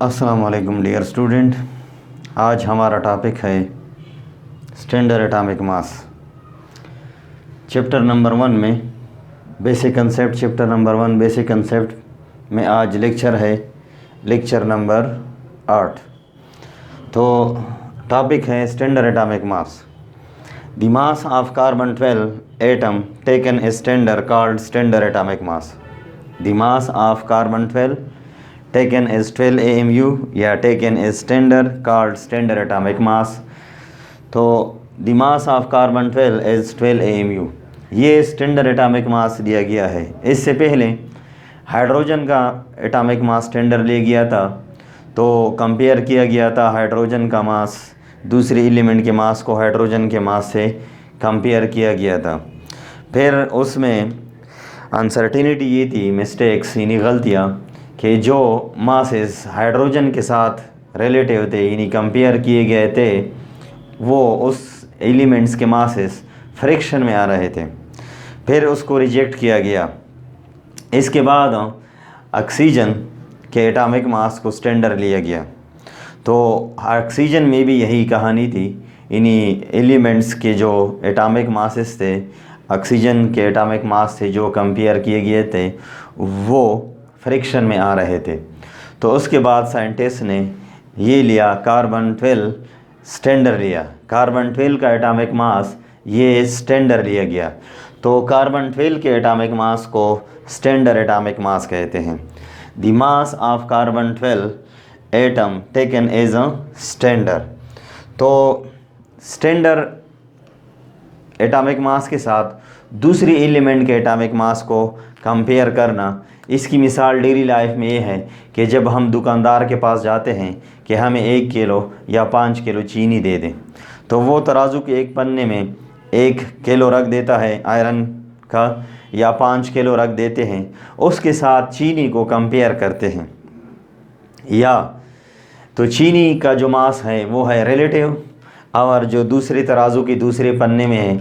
अस्सलाम वालेकुम dear student. आज हमारा टॉपिक है स्टैंडर्ड एटॉमिक मास। चैप्टर नंबर 1 में basic concept, chapter number 1 basic concept में आज लेक्चर है लेक्चर नंबर 8। तो टॉपिक है standard atomic mass. The mass of carbon 12 atom taken a standard called standard atomic mass. The mass of carbon 12 taken as 12 AMU या taken as standard called standard atomic mass। तो the mass of carbon 12 as 12 AMU ये standard atomic mass दिया गया है। इससे पहले hydrogen का atomic mass standard लिया गया था, तो कंपेयर किया गया था हाइड्रोजन का मास दूसरे एलिमेंट के मास को हाइड्रोजन के मास से कंपेयर किया गया था। फिर उसमें अनसर्टिनिटी ये थी, मिस्टेक्स यानी गलतियाँ, कि जो मासेस हाइड्रोजन के साथ रिलेटिव थे यानी कंपेयर किए गए थे वो उस एलिमेंट्स के मासेस फ्रिक्शन में आ रहे थे, फिर उसको रिजेक्ट किया गया। इसके बाद ऑक्सीजन के एटॉमिक मास को स्टैंडर्ड लिया गया। तो ऑक्सीजन में भी यही कहानी थी, इन्हीं एलिमेंट्स के जो एटॉमिक मासेस थे, ऑक्सीजन के एटॉमिक मास से जो कंपेयर किए गए थे वो फ्रिक्शन में आ रहे थे। तो उसके बाद साइंटिस्ट ने ये लिया कार्बन 12 स्टैंडर्ड लिया, कार्बन 12 का एटॉमिक मास ये स्टैंडर्ड लिया गया। तो कार्बन 12 के एटॉमिक मास को स्टैंडर्ड एटॉमिक मास कहते हैं। The mass of carbon 12 atom taken as a standard. तो स्टैंडर्ड एटॉमिक मास के साथ दूसरी एलिमेंट के एटॉमिक मास को कंपेयर करना, इसकी मिसाल डेली लाइफ में ये है कि जब हम दुकानदार के पास जाते हैं कि हमें 1 किलो या 5 किलो चीनी दे दें, तो वो तराजू के एक पन्ने में 1 किलो रख देता है आयरन का या 5 किलो रख देते हैं, उसके साथ चीनी को कंपेयर करते हैं। या तो चीनी का जो मास है वो है रिलेटिव, और जो दूसरे तराजू की दूसरे पन्ने में है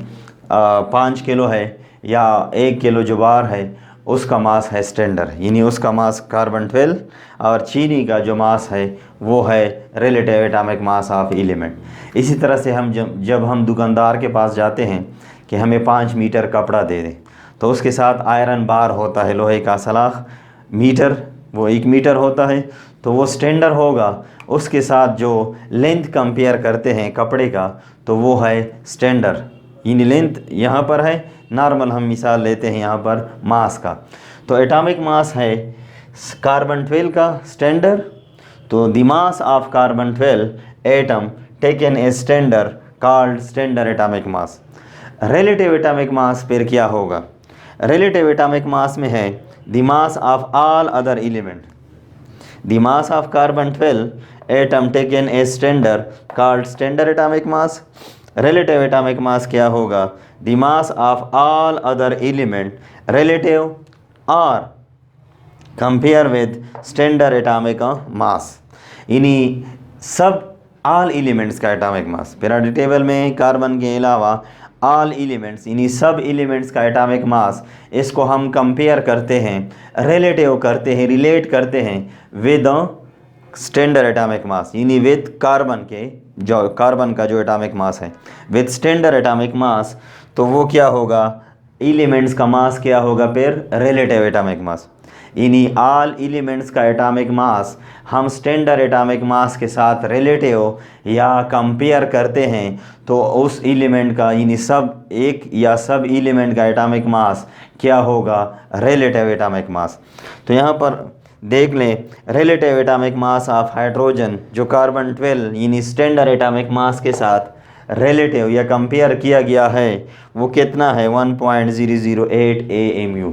5 किलो है या 1 किलो जो बार है उसका मास है स्टैंडर्ड, यानी उसका मास कार्बन 12 और चीनी का जो मास है वो है relative atomic mass of element. इसी तरह से हम जब हम दुकानदार के पास जाते हैं कि हमें 5 मीटर कपड़ा दे दें, तो उसके साथ आयरन बार होता है, लोहे का सलाख मीटर, वो 1 मीटर होता है, तो वो स्टैंडर्ड होगा। उसके साथ जो लेंथ कंपेयर करते हैं कपड़े का, तो वो है स्टैंडर्ड, यानी लेंथ यहाँ पर है, नॉर्मल हम मिसाल लेते हैं यहाँ पर मास का। तो एटॉमिक मास है कार्बन 12 का स्टैंडर्ड। तो the mass of carbon 12 atom taken a standard called standard atomic mass. Relative atomic mass फिर क्या होगा? रिलेटिव एटॉमिक मास में है the mass of all other element. The mass of carbon 12 atom taken a standard called standard atomic mass. Relative atomic mass क्या होगा? The mass of all other element relative और compare with standard atomic mass, यानी सब all elements का atomic mass. Periodic table में carbon के अलावा all elements यानी सब एलिमेंट्स का एटॉमिक मास, इसको हम कंपेयर करते हैं, रिलेटिव करते हैं, रिलेट करते हैं विद स्टैंडर्ड एटॉमिक मास, यानी विद कार्बन के जो कार्बन का जो एटॉमिक मास है विद स्टैंडर्ड एटॉमिक मास। तो वो क्या होगा? एलिमेंट्स का मास क्या होगा? फिर रिलेटिव एटॉमिक मास, यानी ऑल एलिमेंट्स का एटॉमिक मास हम स्टैंडर्ड एटॉमिक मास के साथ रिलेटिव या कंपेयर करते हैं, तो उस एलिमेंट का यानी सब एक या सब एलिमेंट का एटॉमिक मास क्या होगा? रिलेटिव एटॉमिक मास। तो यहाँ पर देख लें, relative atomic mass of hydrogen जो कार्बन 12 यानी स्टैंडर्ड एटॉमिक मास के साथ रिलेटिव या कंपेयर किया गया है वो कितना है? 1.008 AMU।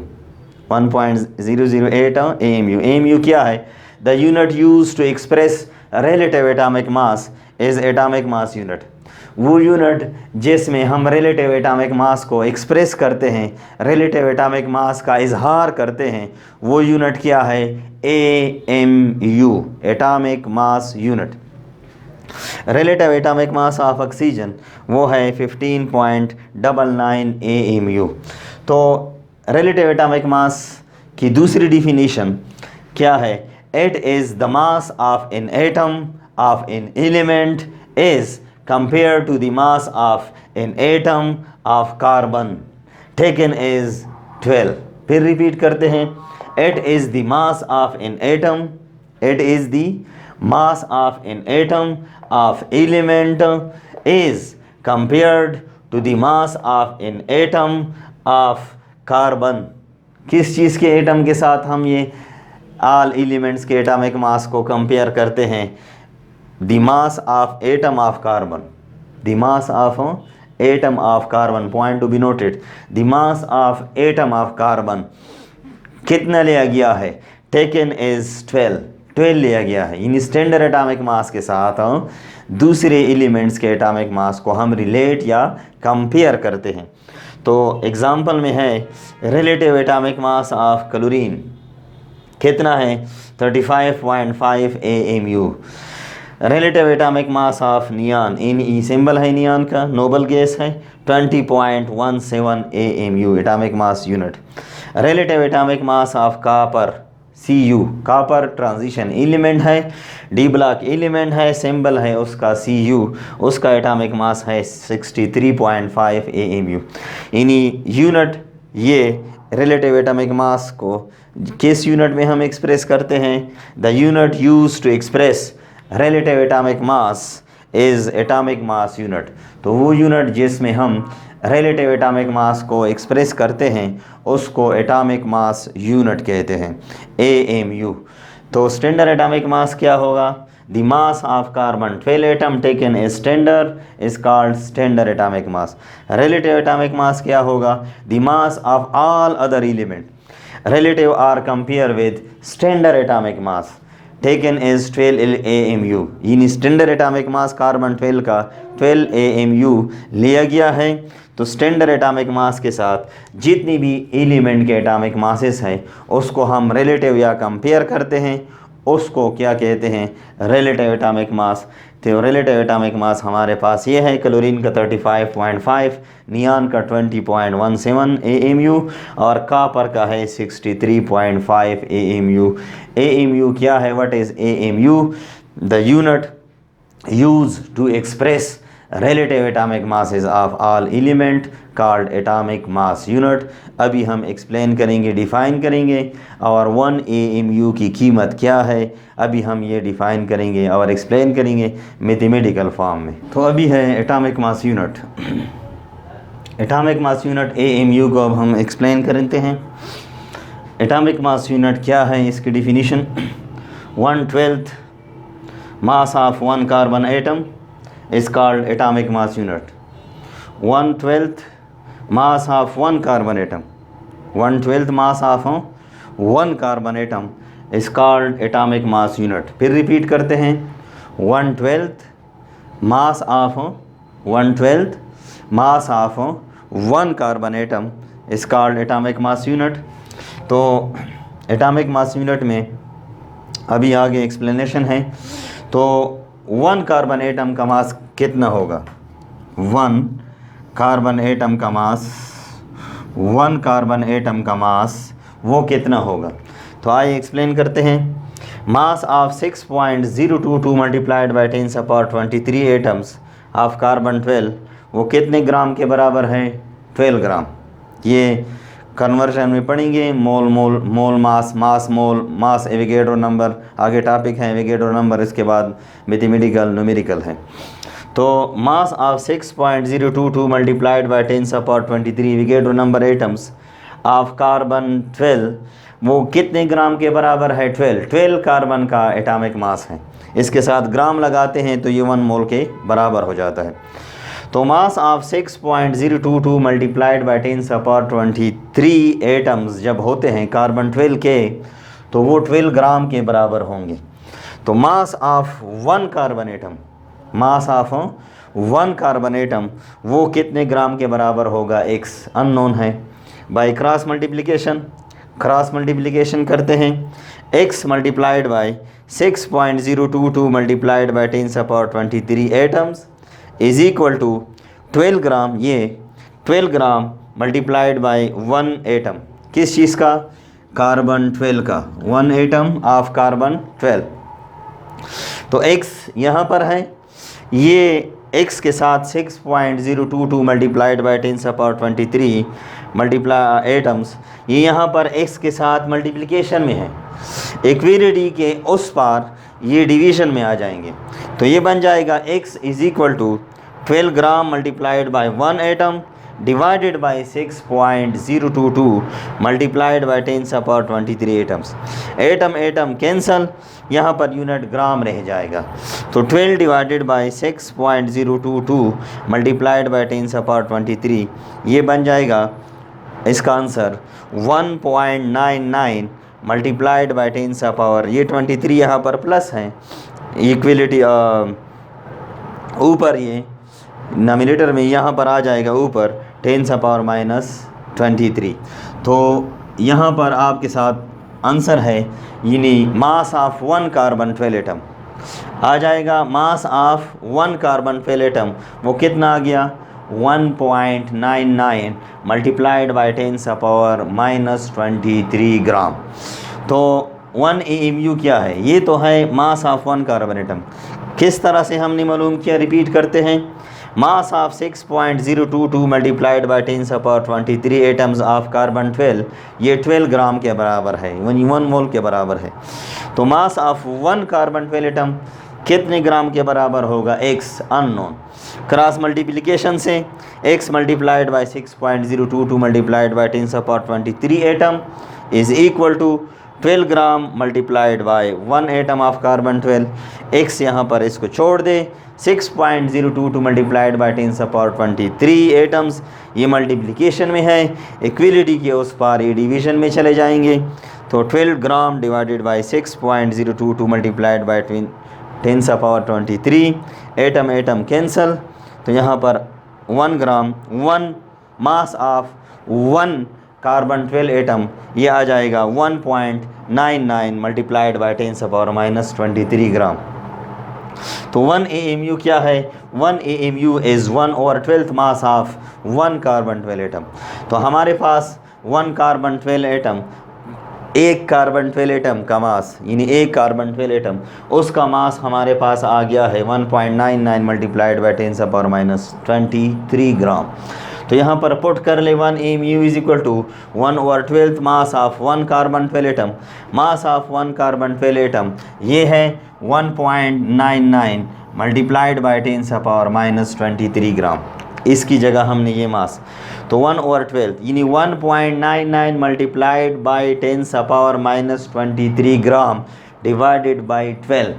1.008 AMU। AMU क्या है? The unit use to express relative atomic mass is atomic mass unit. वो यूनिट जिसमें हम रिलेटिव एटॉमिक मास को एक्सप्रेस करते हैं, रिलेटिव एटॉमिक मास का इजहार करते हैं, वो यूनिट क्या है? AMU, atomic mass unit. Relative atomic mass of oxygen वो है 15.99 AMU। तो रिलेटिव एटॉमिक मास की दूसरी डिफिनीशन क्या है? it is the mass of an atom of an element is compared to the mass of an atom of carbon taken is 12. फिर repeat करते हैं, it is the mass of an atom, it is the mass of an atom of element is compared to the mass of an atom of carbon. किस चीज़ के atom के साथ हम ये all elements के एटॉमिक मास को compare करते हैं? The mass of atom of carbon, the mass of atom of carbon, point to be noted, the mass of atom of carbon कितना लिया गया है? टेकन इज 12 लिया गया है। इन स्टैंडर्ड एटॉमिक मास के साथ दूसरे एलिमेंट्स के एटॉमिक मास को हम रिलेट या कंपेयर करते हैं। तो एग्जांपल में है relative atomic mass of chlorine कितना है? 35.5 AMU। Relative atomic mass of neon, NE symbol है नियॉन का, नोबल गैस है, 20.17 AMU atomic mass unit. Relative atomic mass of copper, CU, copper transition element है, डी ब्लॉक एलिमेंट है, symbol है उसका CU, उसका एटॉमिक मास है 63.5 AMU। इन्हीं यूनिट ये रिलेटिव एटॉमिक मास को किस यूनिट में हम एक्सप्रेस करते हैं? The unit use to express relative atomic mass is atomic mass unit. तो वो यूनिट जिसमें हम रिलेटिव एटॉमिक मास को एक्सप्रेस करते हैं उसको एटॉमिक मास यूनिट कहते हैं, AMU। तो स्टैंडर्ड एटॉमिक मास क्या होगा? The mass of carbon 12 atom taken a standard is called standard atomic mass. Relative atomic mass क्या होगा? The mass of all other element relative are compare with standard atomic mass taken is 12 AMU। In standard atomic mass carbon 12 का 12 AMU लिया गया है। तो standard atomic mass के साथ जितनी भी एलिमेंट के एटॉमिक मासेस हैं उसको हम रिलेटिव या कंपेयर करते हैं, उसको क्या कहते हैं? रिलेटिव एटॉमिक मास। तो रिलेटिव एटॉमिक मास हमारे पास ये है, क्लोरीन का 35.5, नियॉन का 20.17 AMU और कॉपर का है 63.5 AMU। AMU क्या है? What is AMU? The unit use to express relative atomic masses of all element called atomic mass unit। अभी हम एक्सप्लेन करेंगे, डिफ़ाइन करेंगे, और 1 AMU की कीमत क्या है अभी हम ये डिफ़ाइन करेंगे और एक्सप्लेन करेंगे मैथमेटिकल फॉर्म में। तो अभी है atomic mass unit. Atomic mass unit AMU को अब हम एक्सप्लेन करते हैं। एटॉमिक मास यूनिट क्या है, इसकी definition: 1/12 mass of 1 carbon atom is called atomic mass unit। 1/12 mass of 1 carbon atom, 1/12 mass of 1 carbon atom is called atomic mass unit। फिर repeat करते हैं, 1/12 mass of 1/12 mass of 1 carbon atom is called atomic mass unit। तो atomic mass unit में अभी आगे explanation है। तो 1 carbon atom का मास कितना होगा? 1 कार्बन एटम का मास, 1 कार्बन एटम का मास वो कितना होगा? तो आइए एक्सप्लेन करते हैं। मास of 6.022 multiplied by 10⁻23 atoms of carbon 12 वो कितने ग्राम के बराबर है? 12 ग्राम। ये कन्वर्जन में पढ़ेंगे, मोल मोल मोल मास, मास मोल, मास एविगेड्रो नंबर, आगे टॉपिक है एविगेड्रो नंबर, इसके बाद मैथमेटिकल न्यूमेरिकल है। तो mass of 6.022 multiplied by 10⁻23 Avogadro number atoms of carbon 12 वो कितने ग्राम के बराबर है? 12 कार्बन का एटॉमिक मास है। इसके साथ ग्राम लगाते हैं तो ये 1 मोल के बराबर हो जाता है। तो mass of 6.022 multiplied by 10⁻23 atoms जब होते हैं कार्बन 12 के, तो वो 12 ग्राम के बराबर होंगे। तो mass of 1 carbon atom, mass of 1 carbon atom वो कितने ग्राम के बराबर होगा? x अननोन है। बाय क्रॉस मल्टीप्लिकेशन करते हैं, x multiplied by 6.022 multiplied by 10⁻23 atoms is equal to 12 gram. ये 12 ग्राम मल्टीप्लाइड बाई 1 एटम किस चीज़ का? कार्बन 12 का, 1 एटम ऑफ कार्बन 12। तो x यहाँ पर है, ये x के साथ 6.022 मल्टीप्लाइड बाई 10⁻23 मल्टीप्लाई एटम्स, ये यहाँ पर x के साथ मल्टीप्लिकेशन में है। इक्विलिटी के उस पार ये डिवीज़न में आ जाएंगे, तो ये बन जाएगा x is equal to 12 gram multiplied by 1 atom divided by 6.022 multiplied by 10⁻23 atoms. Atom atom cancel, यहाँ पर यूनिट ग्राम रह जाएगा। तो 12 डिवाइडेड बाई 6.022 मल्टीप्लाइड बाई 10⁻23, ये बन जाएगा इसका आंसर 1.99 मल्टीप्लाइड बाई 10⁻, ये 23 यहाँ पर प्लस है, इक्वलिटी ऊपर ये नॉमिनेटर में यहाँ पर आ जाएगा ऊपर 10⁻⁻23। तो यहाँ पर आपके साथ आंसर है, यानी मास ऑफ 1 कार्बन 12 एटम आ जाएगा। मास ऑफ 1 कार्बन 12 एटम वो कितना आ गया, 1.99 मल्टीप्लाइड बाई 10⁻⁻23 ग्राम। तो 1 AMU क्या है, ये तो है मास ऑफ 1 कार्बन एटम। किस तरह से हमने मालूम किया, रिपीट करते हैं। मास of 6.022 multiplied by 10⁻23 atoms of carbon 12, ये 12 ग्राम के बराबर है, 1 मोल के बराबर है। तो मास ऑफ 1 कार्बन 12 एटम कितने ग्राम के बराबर होगा, x अननोन। क्रॉस मल्टीप्लिकेशन से x multiplied by 6.022 multiplied by 10⁻23 atom is equal to 12 gram multiplied by 1 atom of carbon 12। x यहाँ पर इसको छोड़ दे, 6.022 मल्टीप्लाइड बाई 10⁻23 एटम्स, ये मल्टीप्लिकेशन में है। इक्विलिटी के उस पार ये डिवीज़न में चले जाएंगे। तो 12 ग्राम divided by 6.022 multiplied by 10⁻23, atom atom cancel, तो यहाँ पर 1 ग्राम 1 मास ऑफ 1 कार्बन 12 एटम, ये आ जाएगा 1.99 मल्टीप्लाइड बाई 10⁻⁻23 ग्राम। तो 1 AMU क्या है, 1 AMU is 1/12 mass of 1 carbon 12 atom. तो हमारे पास 1 कार्बन 12 एटम, एक कार्बन 12 एटम का मास, यानी एक कार्बन 12 एटम, उसका मास हमारे पास आ गया है 1.99 मल्टीप्लाइड बाई 10⁻⁻23 ग्राम। तो यहाँ पर पुट कर ले 1 AMU is equal to 1/12 mass of 1 carbon 12 atom. Mass of 1 carbon 12 atom ये है 1.99 मल्टीप्लाइड बाई 10⁻⁻23 ग्राम। इसकी जगह हमने ये मास, तो 1/12 यानी 1.99 multiplied by 10⁻⁻23 gram divided by 12,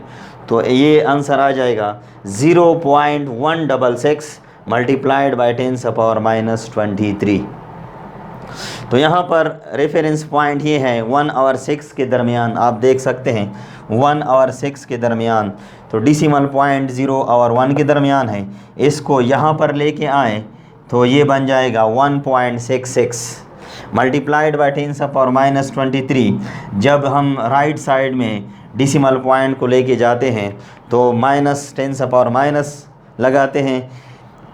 तो ये आंसर आ जाएगा 0.166 मल्टीप्लाइड बाई 10⁻⁻23। तो यहाँ पर रेफरेंस पॉइंट ये है 1 और 6 के दरमियान, आप देख सकते हैं 1 और 6 के दरमियान, तो डेसिमल पॉइंट 0 और 1 के दरमियान है। इसको यहाँ पर लेके आए तो ये बन जाएगा 1.66 मल्टीप्लाइड बाई 10⁻⁻23। जब हम राइट साइड में डेसिमल पॉइंट को लेके जाते हैं तो -10⁻- लगाते हैं,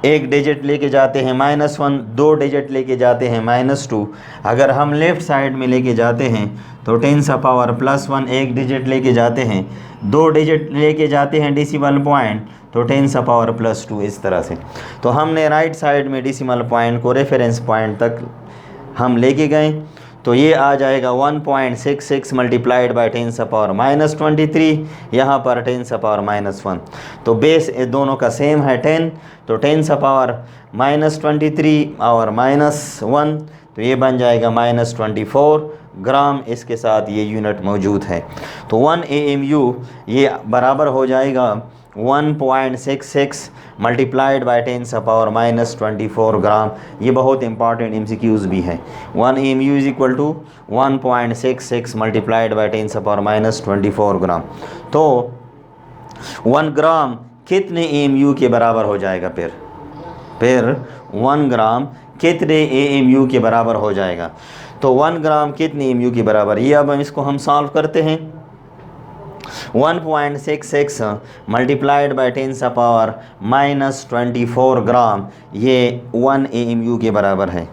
एक डिजिट लेके जाते हैं -1, दो डिजिट लेके जाते हैं -2। अगर हम लेफ़्ट साइड में लेके जाते हैं तो 10⁻+1 एक डिजिट लेके जाते हैं, दो डिजिट लेके जाते हैं डेसिमल पॉइंट तो 10⁻+2 इस तरह से। तो हमने राइट साइड में डेसिमल पॉइंट को रेफरेंस पॉइंट तक हम लेके गए, तो ये आ जाएगा 1.66 मल्टीप्लाइड बाई 10⁻⁻23, यहाँ पर 10⁻⁻1। तो बेस दोनों का सेम है 10, तो 10⁻⁻23 और -1, तो ये बन जाएगा -24 ग्राम। इसके साथ ये यूनिट मौजूद है। तो 1 AMU ये बराबर हो जाएगा 1.66 मल्टीप्लाइड बाई 10⁻⁻24 ग्राम। ये बहुत इंपॉर्टेंट MCQs भी है। 1 AMU is equal to 1.66 multiplied by 10⁻⁻24 gram. तो 1 ग्राम कितने AMU के बराबर हो जाएगा? फिर 1 ग्राम कितने AMU के बराबर हो जाएगा? तो 1 ग्राम कितने AMU के बराबर, ये अब इसको हम सॉल्व करते हैं। 1.66 मल्टीप्लाइड बाई 10⁻⁻24 ग्राम, ये 1 AMU के बराबर है।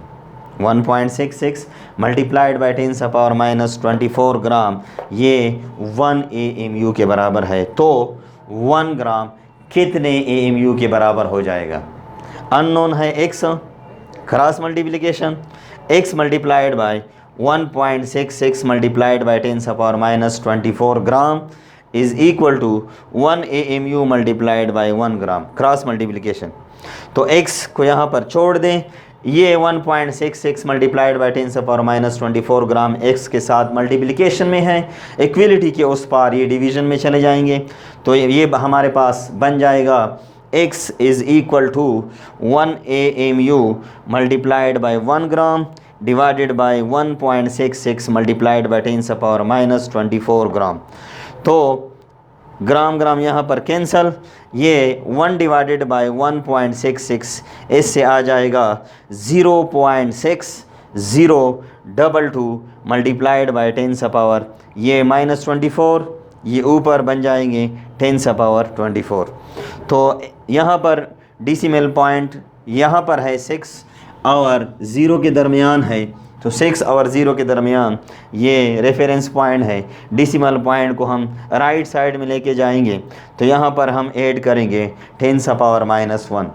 1.66 मल्टीप्लाइड बाई 10⁻⁻24 ग्राम, ये 1 AMU के बराबर है। तो 1 ग्राम कितने AMU के बराबर हो जाएगा? अननोन है x, cross multiplication x multiplied by 1.66 multiplied by 10⁻⁻24 gram is equal to 1 AMU multiplied by 1 gram, cross multiplication. तो x को यहाँ पर छोड़ दें, ये 1.66 मल्टीप्लाइड बाई 10⁻⁻24 ग्राम x के साथ मल्टीप्लिकेशन में है, इक्वलिटी के उस पार ये डिवीज़न में चले जाएंगे। तो ये हमारे पास बन जाएगा x is equal to 1 AMU multiplied by 1 gram divided by 1.66 multiplied by 10⁻⁻24 gram. तो ग्राम ग्राम यहाँ पर कैंसल, ये 1 डिवाइडेड बाई 1.66 इससे आ जाएगा 0.6022 मल्टीप्लाइड बाई 10⁻, ये -24, ये ऊपर बन जाएंगे 10⁻24। तो यहाँ पर डेसिमल पॉइंट यहाँ पर है 6 और 0 के दरमियान है, तो 6 और 0 के दरमियान ये रेफरेंस पॉइंट है। डेसिमल पॉइंट को हम राइट साइड में लेके जाएंगे, तो यहाँ पर हम ऐड करेंगे 10⁻⁻1,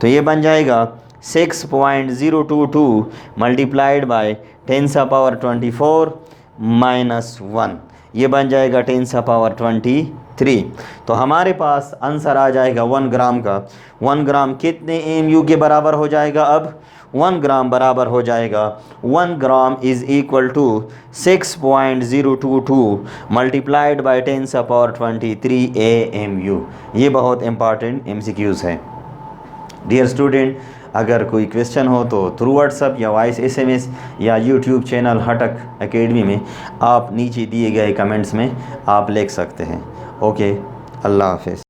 तो ये बन जाएगा 6.022 मल्टीप्लाइड बाई 10⁻24 -1, ये बन जाएगा 10⁻23। तो हमारे पास आंसर आ जाएगा 1 ग्राम का। 1 ग्राम कितने AMU के बराबर हो जाएगा? अब 1 ग्राम बराबर हो जाएगा 1 gram is equal to 6.022 multiplied by 10⁻23 AMU। ये बहुत इंपॉर्टेंट MCQs है। डियर स्टूडेंट, अगर कोई क्वेश्चन हो तो थ्रू व्हाट्सअप या वॉइस SMS या यूट्यूब चैनल हटक एकेडमी में आप नीचे दिए गए कमेंट्स में आप लिख सकते हैं। ओके, अल्लाह हाफ़िज़।